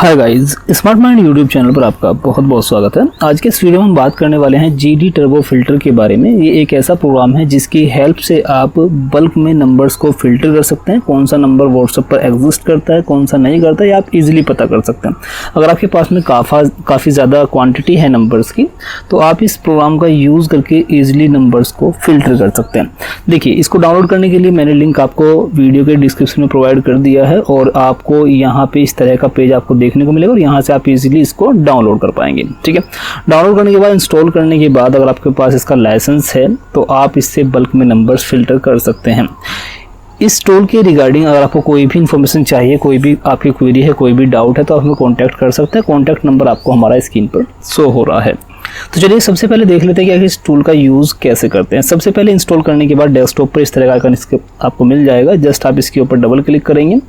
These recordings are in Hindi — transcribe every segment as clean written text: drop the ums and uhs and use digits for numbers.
Hi guys, smart mind YouTube channel पर आपका बहुत बहुत स्वागत है। आज के इस वीडियो में हम बात करने वाले हैं GD टर्बो फिल्टर के बारे में। ये एक ऐसा प्रोग्राम है जिसकी हेल्प से आप बल्क में नंबर्स को फिल्टर कर सकते हैं। कौन सा नंबर व्हाट्सएप पर एग्जिस्ट करता है, कौन सा नहीं करता है, आप इजीली पता कर सकते हैं। अगर आपके पास में काफ़ी ज़्यादा क्वान्टिटी है नंबर्स की, तो आप इस प्रोग्राम का यूज़ करके ईजिली नंबर्स को फिल्टर कर सकते हैं। देखिए, इसको डाउनलोड करने के लिए मैंने लिंक आपको वीडियो के डिस्क्रिप्शन में प्रोवाइड कर दिया है और आपको यहाँ पे इस तरह का पेज आपको देखने को मिलेगा और यहाँ से आप इजीली इसको डाउनलोड कर पाएंगे। ठीक है, डाउनलोड करने के बाद इंस्टॉल करने के बाद अगर आपके पास इसका लाइसेंस है तो आप इससे बल्क में नंबर्स फिल्टर कर सकते हैं। इस टूल के रिगार्डिंग अगर आपको कोई भी इंफॉर्मेशन चाहिए, कोई भी आपकी क्वेरी है, कोई भी डाउट है, तो आप हमें कॉन्टैक्ट कर सकते हैं। कॉन्टैक्ट नंबर आपको हमारा स्क्रीन पर शो हो रहा है। तो चलिए सबसे पहले देख लेते हैं कि इस टूल का यूज़ कैसे करते हैं। सबसे पहले इंस्टॉल करने के बाद डेस्कटॉप पर इस तरह का आइकन आपको मिल जाएगा। जस्ट आप इसके ऊपर डबल क्लिक करेंगे।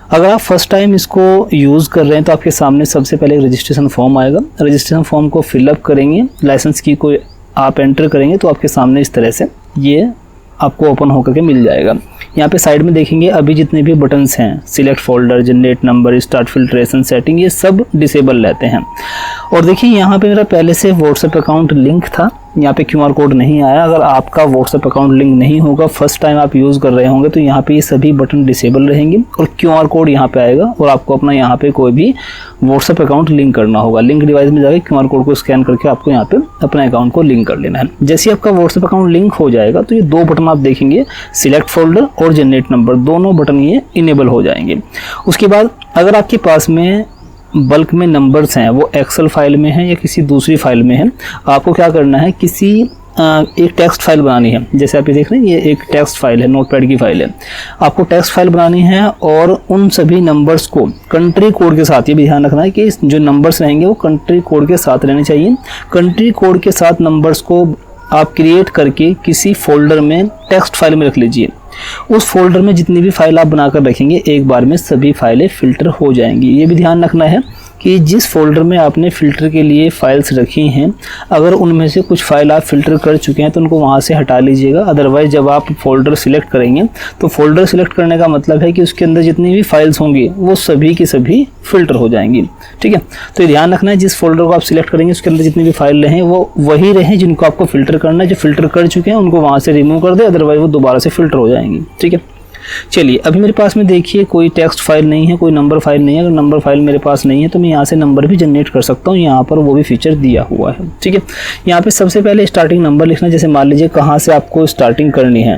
अगर आप फर्स्ट टाइम इसको यूज़ कर रहे हैं तो आपके सामने सबसे पहले रजिस्ट्रेशन फॉर्म आएगा। रजिस्ट्रेशन फॉर्म को फिलअप करेंगे, लाइसेंस की को आप एंटर करेंगे तो आपके सामने इस तरह से ये आपको ओपन होकर के मिल जाएगा। यहाँ पे साइड में देखेंगे अभी जितने भी बटन्स हैं, select folder, generate number, start filtration, setting, ये सब डिसेबल रहते हैं। और देखिए यहाँ पे मेरा पहले से व्हाट्सएप अकाउंट लिंक था, यहाँ पे QR कोड नहीं आया। अगर आपका व्हाट्सएप अकाउंट लिंक नहीं होगा, फर्स्ट टाइम आप यूज़ कर रहे होंगे, तो यहाँ पे ये सभी बटन डिसेबल रहेंगे और QR कोड यहाँ पे आएगा और आपको अपना यहाँ पे कोई भी व्हाट्सएप अकाउंट लिंक करना होगा। लिंक डिवाइस में जाकर QR कोड को स्कैन करके आपको यहाँ पे अपने अकाउंट को लिंक कर लेना है। जैसे आपका व्हाट्सएप अकाउंट लिंक हो जाएगा तो ये दो बटन आप देखेंगे, सिलेक्ट फोल्डर और जनरेट नंबर, दोनों बटन ये इनेबल हो जाएंगे। उसके बाद अगर आपके पास में बल्क में नंबर्स हैं, वो एक्सेल फाइल में है या किसी दूसरी फाइल में है, आपको क्या करना है, किसी एक टेक्स्ट फाइल बनानी है। जैसे आप ये देख रहे हैं, ये एक टेक्स्ट फाइल है, नोटपैड की फाइल है। आपको टेक्स्ट फाइल बनानी है और उन सभी नंबर्स को कंट्री कोड के साथ, ये भी ध्यान रखना है कि जो नंबर्स रहेंगे वो कंट्री कोड के साथ रहने चाहिए। कंट्री कोड के साथ नंबर्स को आप क्रिएट करके किसी फोल्डर में टेक्स्ट फाइल में रख लीजिए। उस फोल्डर में जितनी भी फाइल आप बनाकर रखेंगे, एक बार में सभी फाइलें फिल्टर हो जाएंगी। ये भी ध्यान रखना है कि जिस फोल्डर में आपने फ़िल्टर के लिए फ़ाइल्स रखी हैं, अगर उनमें से कुछ फ़ाइल आप फ़िल्टर कर चुके हैं तो उनको वहाँ से हटा लीजिएगा। अदरवाइज़ जब आप फोल्डर सिलेक्ट करेंगे तो फोल्डर सिलेक्ट करने का मतलब है कि उसके अंदर जितनी भी फाइल्स होंगी वो सभी की सभी फ़िल्टर हो जाएंगी। ठीक है, तो ध्यान रखना है जिस फोल्डर को आप सिलेक्ट करेंगे उसके अंदर जितनी भी फाइल रहें वो वही रहें जिनको आपको फ़िल्टर करना है। जो फ़िल्टर कर चुके हैं उनको वहाँ से रिमूव कर दे, अदरवाइज़ वो दोबारा से फ़िल्टर हो जाएंगी। ठीक है, चलिए अभी मेरे पास में देखिए कोई टेक्स्ट फाइल नहीं है, कोई नंबर फाइल नहीं है। अगर नंबर फाइल मेरे पास नहीं है तो मैं यहाँ से नंबर भी जनरेट कर सकता हूँ। यहाँ पर वो भी फीचर दिया हुआ है। ठीक है, यहाँ पे सबसे पहले स्टार्टिंग नंबर लिखना। जैसे मान लीजिए कहाँ से आपको स्टार्टिंग करनी है,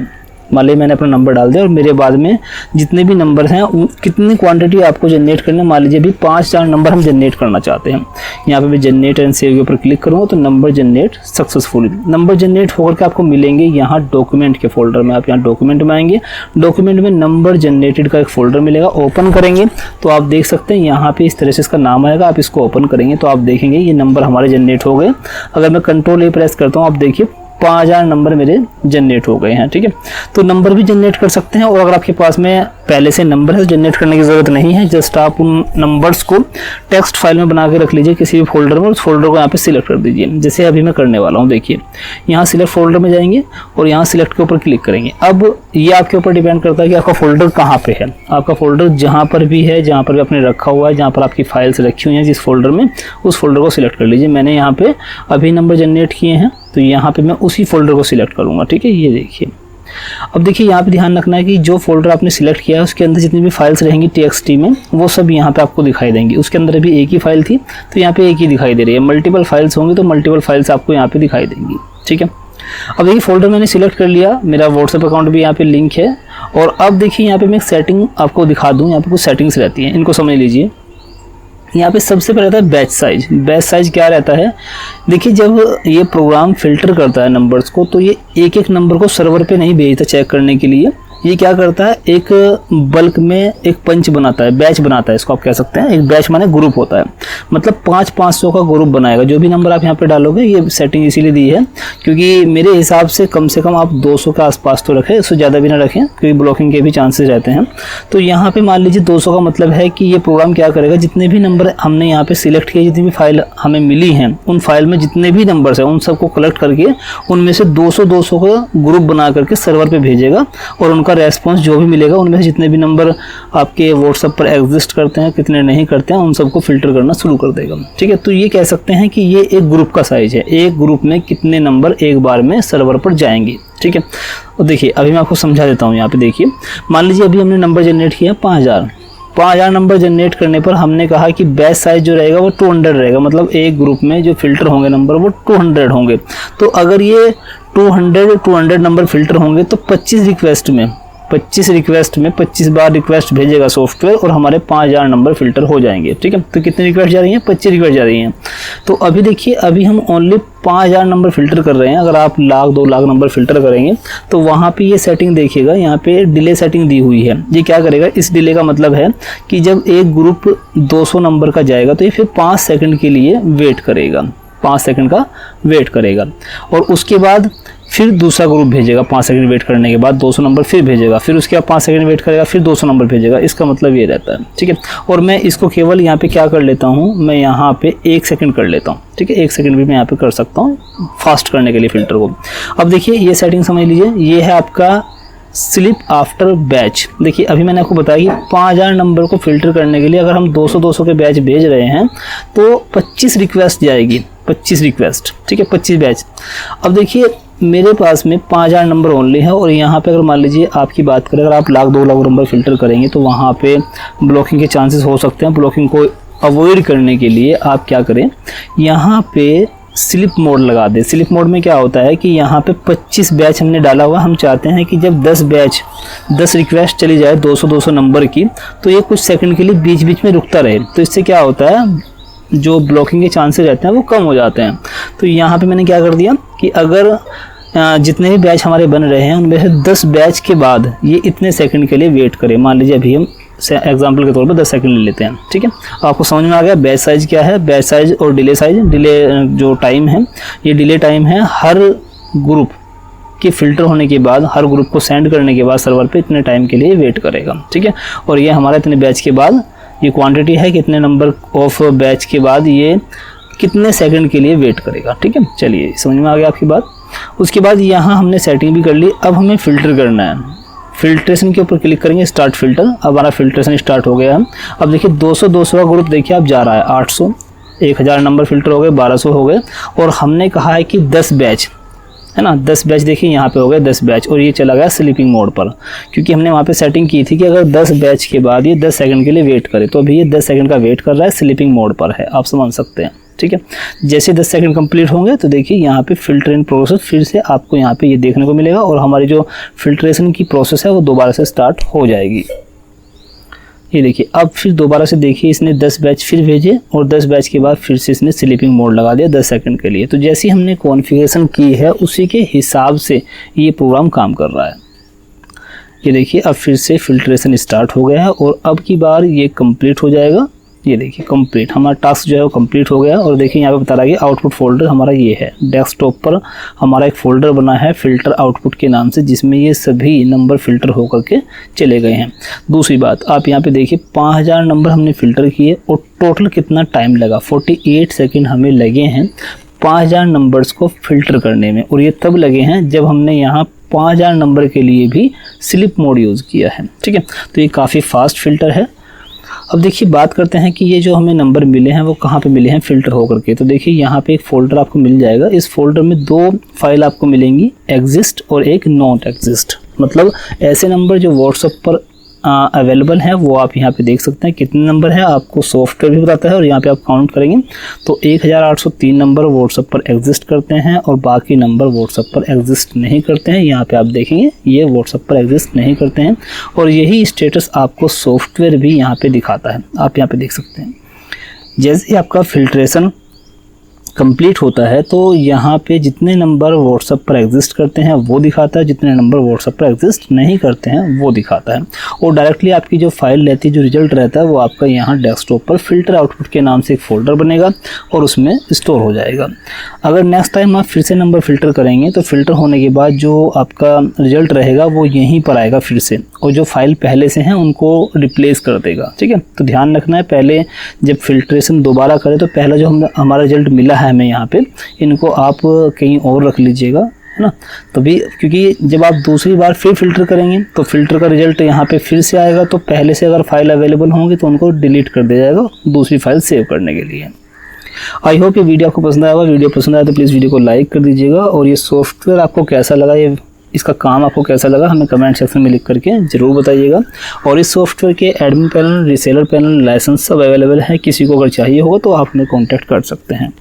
मान लीजिए मैंने अपना नंबर डाल दिया और मेरे बाद में जितने भी नंबर हैं कितनी क्वांटिटी आपको जनरेट करना है। मान लीजिए अभी 5-4 नंबर हम जनरेट करना चाहते हैं। यहाँ पे मैं जनरेट एंड सेव के ऊपर क्लिक करूँगा तो number generate successfully, number generate होकर के आपको मिलेंगे यहाँ डॉक्यूमेंट के फोल्डर में। आप यहाँ डॉक्यूमेंट में आएंगे, डॉक्यूमेंट में नंबर जनरेटेड का एक फोल्डर मिलेगा। ओपन करेंगे तो आप देख सकते हैं यहाँ पे इस तरह से इसका नाम आएगा। आप इसको ओपन करेंगे तो आप देखेंगे ये नंबर हमारे जनरेट हो गए। अगर मैं Ctrl+A प्रेस करता हूँ, आप देखिए 5000 नंबर मेरे जनरेट हो गए हैं। ठीक है, तो नंबर भी जनरेट कर सकते हैं। और अगर आपके पास में पहले से नंबर है तो जनरेट करने की ज़रूरत नहीं है। जस्ट आप उन नंबर्स को टेक्स्ट फाइल में बना के रख लीजिए किसी भी फोल्डर में। उस फोल्डर को यहाँ पे सिलेक्ट कर दीजिए, जैसे अभी मैं करने वाला हूँ। देखिए यहाँ सिलेक्ट फोल्डर में जाएंगे और यहाँ सिलेक्ट के ऊपर क्लिक करेंगे। अब ये आपके ऊपर डिपेंड करता है कि आपका फोल्डर कहाँ पे है। आपका फोल्डर जहाँ पर भी है, जहाँ पर भी आपने रखा हुआ है, जहाँ पर आपकी फाइल्स रखी हुई हैं जिस फोल्डर में, उस फोल्डर को सिलेक्ट कर लीजिए। मैंने यहाँ पे अभी नंबर जनरेट किए हैं तो यहाँ पे मैं उसी फोल्डर को सिलेक्ट करूँगा। ठीक है, ये देखिए। अब देखिए यहाँ पे ध्यान रखना है कि जो फोल्डर आपने सिलेक्ट किया है उसके अंदर जितनी भी फाइल्स रहेंगी TXT में, वो सब यहाँ पे आपको दिखाई देंगी। उसके अंदर अभी एक ही फाइल थी तो यहाँ पे एक ही दिखाई दे रही है। मल्टीपल फाइल्स होंगी तो मल्टीपल फाइल्स आपको यहाँ पे दिखाई देंगी। ठीक है, अब देखिए फोल्डर मैंने सिलेक्ट कर लिया, मेरा व्हाट्सएप अकाउंट भी यहाँ पे लिंक है। और अब देखिए यहाँ पे मैं एक सेटिंग आपको दिखा दूँ। यहाँ पे कुछ सेटिंग्स रहती हैं, इनको समझ लीजिए। यहाँ पे सबसे पहले रहता है बैच साइज। बैच साइज क्या रहता है, देखिए जब ये प्रोग्राम फिल्टर करता है नंबर्स को तो ये एक एक नंबर को सर्वर पे नहीं भेजता चेक करने के लिए। ये क्या करता है, एक बल्क में एक पंच बनाता है, बैच बनाता है, इसको आप कह सकते हैं। एक बैच माने ग्रुप होता है, मतलब 500 का ग्रुप बनाएगा। जो भी नंबर आप यहाँ पे डालोगे, ये सेटिंग इसीलिए दी है क्योंकि मेरे हिसाब से कम आप 200 के आसपास तो रखें, इससे ज़्यादा भी ना रखें क्योंकि ब्लॉकिंग के भी चांसेस रहते हैं। तो यहाँ पे मान लीजिए 200 का मतलब है कि ये प्रोग्राम क्या करेगा, जितने भी नंबर हमने यहाँ पे सिलेक्ट किए, जितनी भी फाइल हमें मिली हैं, उन फाइल में जितने भी नंबर्स हैं उन सबको कलेक्ट करके उनमें से 200 का ग्रुप बना करके सर्वर पर भेजेगा और उनका आपका रेस्पॉन्स जो भी मिलेगा उनमें से जितने भी नंबर आपके व्हाट्सएप पर एग्जिस्ट करते हैं, कितने नहीं करते हैं, उन सबको फिल्टर करना शुरू कर देगा। ठीक है, तो ये कह सकते हैं कि ये एक ग्रुप का साइज है, एक ग्रुप में कितने नंबर एक बार में सर्वर पर जाएंगे। ठीक है, और देखिए अभी मैं आपको समझा देता हूँ। यहाँ पे देखिए, मान लीजिए अभी हमने नंबर जनरेट किया 5000 नंबर जनरेट करने पर हमने कहा कि बैच साइज जो रहेगा वो 200 रहेगा, मतलब एक ग्रुप में जो फिल्टर होंगे नंबर वो 200 होंगे। तो अगर ये 200 नंबर फिल्टर होंगे तो 25 रिक्वेस्ट में 25 बार रिक्वेस्ट भेजेगा सॉफ्टवेयर और हमारे 5000 नंबर फिल्टर हो जाएंगे। ठीक है, तो कितनी रिक्वेस्ट जा रही हैं? 25 रिक्वेस्ट जा रही हैं। तो अभी देखिए, अभी हम ओनली 5000 नंबर फिल्टर कर रहे हैं। अगर आप 1,00,000 2,00,000 नंबर फिल्टर करेंगे तो वहाँ पे ये सेटिंग देखिएगा, यहाँ पे डिले सेटिंग दी हुई है। ये क्या करेगा? इस डिले का मतलब है कि जब एक ग्रुप 200 नंबर का जाएगा तो ये फिर 5 सेकंड के लिए वेट करेगा, 5 सेकंड का वेट करेगा, और उसके बाद फिर दूसरा ग्रुप भेजेगा। 5 सेकंड वेट करने के बाद 200 नंबर फिर भेजेगा, फिर उसके बाद 5 सेकंड वेट करेगा, फिर 200 नंबर भेजेगा। इसका मतलब ये रहता है। ठीक है, और मैं इसको केवल यहाँ पे क्या कर लेता हूँ, मैं यहाँ पे 1 सेकंड कर लेता हूँ। ठीक है, 1 सेकंड भी मैं यहाँ पे कर सकता हूँ फास्ट करने के लिए फिल्टर को। अब देखिए ये सेटिंग समझ लीजिए, ये है आपका स्लिप आफ्टर बैच। देखिए अभी मैंने आपको बताया कि 5000 नंबर को फिल्टर करने के लिए अगर हम 200 के बैच भेज रहे हैं तो 25 रिक्वेस्ट जाएगी, 25 रिक्वेस्ट। ठीक है, 25 बैच। अब देखिए मेरे पास में 5000 नंबर ओनली है, और यहाँ पे अगर मान लीजिए आपकी बात करें, अगर आप 1,00,000 2,00,000 नंबर फिल्टर करेंगे तो वहाँ पे ब्लॉकिंग के चांसेस हो सकते हैं। ब्लॉकिंग को अवॉइड करने के लिए आप क्या करें, यहाँ पे स्लिप मोड लगा दें। स्लिप मोड में क्या होता है कि यहाँ पे 25 बैच हमने डाला हुआ, हम चाहते हैं कि जब 10 रिक्वेस्ट चली जाए 200 नंबर की, तो ये कुछ सेकंड के लिए बीच बीच में रुकता रहे। तो इससे क्या होता है, जो ब्लॉकिंग के चांसेस रहते हैं वो कम हो जाते हैं। तो यहाँ पे मैंने क्या कर दिया कि अगर जितने भी बैच हमारे बन रहे हैं उनमें से 10 बैच के बाद ये इतने सेकंड के लिए वेट करें। मान लीजिए अभी हम एग्जाम्पल के तौर पर 10 सेकंड ले लेते हैं। ठीक है, आपको समझ में आ गया बैच साइज क्या है? बैच साइज और डिले साइज। डिले जो टाइम है, ये डिले टाइम है हर ग्रुप के फिल्टर होने के बाद, हर ग्रुप को सेंड करने के बाद सर्वर पे इतने टाइम के लिए वेट करेगा। ठीक है, और ये हमारा इतने बैच के बाद, ये क्वांटिटी है कितने नंबर ऑफ बैच के बाद ये कितने सेकंड के लिए वेट करेगा। ठीक है, चलिए समझ में आ गया आपकी बात। उसके बाद यहाँ हमने सेटिंग भी कर ली, अब हमें फ़िल्टर करना है। फिल्ट्रेशन के ऊपर क्लिक करेंगे, स्टार्ट फिल्टर। अब हमारा फिल्ट्रेशन स्टार्ट हो गया है। अब देखिए 200 का ग्रुप देखिए अब जा रहा है 800, 1000 नंबर फिल्टर हो गए, 1200 हो गए, और हमने कहा है कि 10 बैच है ना, 10 बैच देखिए यहाँ पे हो गए 10 बैच, और ये चला गया स्लीपिंग मोड पर, क्योंकि हमने वहाँ पे सेटिंग की थी कि अगर 10 बैच के बाद ये 10 सेकंड के लिए वेट करे। तो अभी ये 10 सेकंड का वेट कर रहा है, स्लीपिंग मोड पर है, आप समझ सकते हैं। ठीक है, जैसे 10 सेकंड कंप्लीट होंगे तो देखिए यहाँ पे फिल्टर इन प्रोसेस फिर से आपको यहाँ पे ये देखने को मिलेगा, और हमारी जो फिल्ट्रेशन की प्रोसेस है वो दोबारा से स्टार्ट हो जाएगी। ये देखिए अब फिर दोबारा से देखिए इसने 10 बैच फिर भेजे, और 10 बैच के बाद फिर से इसने स्लीपिंग मोड लगा दिया 10 सेकंड के लिए। तो जैसी हमने कॉन्फ़िगरेशन की है उसी के हिसाब से ये प्रोग्राम काम कर रहा है। ये देखिए अब फिर से फिल्ट्रेशन स्टार्ट हो गया है, और अब की बार ये कंप्लीट हो जाएगा। ये देखिए कंप्लीट, हमारा टास्क जो है वो कंप्लीट हो गया। और देखिए यहाँ पे बता रहा है कि आउटपुट फोल्डर हमारा ये है, डेस्कटॉप पर हमारा एक फोल्डर बना है फिल्टर आउटपुट के नाम से, जिसमें ये सभी नंबर फिल्टर होकर के चले गए हैं। दूसरी बात आप यहाँ पे देखिए 5000 नंबर हमने फिल्टर किए, और टोटल कितना टाइम लगा, 48 सेकेंड हमें लगे हैं 5000 नंबर्स को फिल्टर करने में। और ये तब लगे हैं जब हमने यहाँ 5000 नंबर के लिए भी स्लिप मोड यूज़ किया है। ठीक है, तो ये काफ़ी फास्ट फिल्टर है। अब देखिए बात करते हैं कि ये जो हमें नंबर मिले हैं वो कहाँ पे मिले हैं फिल्टर होकर के। तो देखिए यहाँ पे एक फ़ोल्डर आपको मिल जाएगा, इस फोल्डर में 2 फाइल आपको मिलेंगी, एग्जिस्ट और एक नॉट एग्जिस्ट। मतलब ऐसे नंबर जो व्हाट्सएप पर अवेलेबल है वो आप यहाँ पे देख सकते हैं कितने नंबर है, आपको सॉफ्टवेयर भी बताता है। और यहाँ पे आप काउंट करेंगे तो 1803 नंबर व्हाट्सएप पर एग्जिस्ट करते हैं, और बाकी नंबर व्हाट्सएप पर एग्जिस्ट नहीं करते हैं। यहाँ पे आप देखेंगे ये व्हाट्सएप पर एग्जिस्ट नहीं करते हैं, और यही स्टेटस आपको सॉफ्टवेयर भी यहाँ पे दिखाता है, आप यहाँ पे देख सकते हैं। जैसे आपका फिल्ट्रेशन कंप्लीट होता है तो यहाँ पे जितने नंबर व्हाट्सएप पर एग्जिस्ट करते हैं वो दिखाता है, जितने नंबर व्हाट्सएप पर एग्जिस्ट नहीं करते हैं वो दिखाता है। और डायरेक्टली आपकी जो फाइल रहती है, जो रिजल्ट रहता है, वो आपका यहाँ डेस्कटॉप पर फिल्टर आउटपुट के नाम से एक फ़ोल्डर बनेगा और उसमें स्टोर हो जाएगा। अगर नेक्स्ट टाइम आप फिर से नंबर फ़िल्टर करेंगे तो फिल्टर होने के बाद जो आपका रिजल्ट रहेगा वो यहीं पर आएगा फिर से, और जो फाइल पहले से हैं उनको रिप्लेस कर देगा। ठीक है, तो ध्यान रखना है, पहले जब फिल्ट्रेशन दोबारा करें तो पहला जो हमारा रिजल्ट मिला है हमें यहाँ पे, इनको आप कहीं और रख लीजिएगा, है ना। तभी, क्योंकि जब आप दूसरी बार फिर फ़िल्टर करेंगे तो फ़िल्टर का रिजल्ट यहाँ पे फिर से आएगा, तो पहले से अगर फाइल अवेलेबल होंगी तो उनको डिलीट कर दिया जाएगा दूसरी फाइल सेव करने के लिए। आई होप ये वीडियो आपको पसंद आया होगा। वीडियो पसंद आया तो प्लीज़ वीडियो को लाइक कर दीजिएगा, और ये सॉफ्टवेयर आपको कैसा लगा, ये इसका काम आपको कैसा लगा, हमें कमेंट सेक्शन में लिख करके ज़रूर बताइएगा। और इस सॉफ्टवेयर के admin panel, reseller panel, licence सब अवेलेबल है। किसी को अगर चाहिए होगा तो आप हमें कॉन्टैक्ट कर सकते हैं।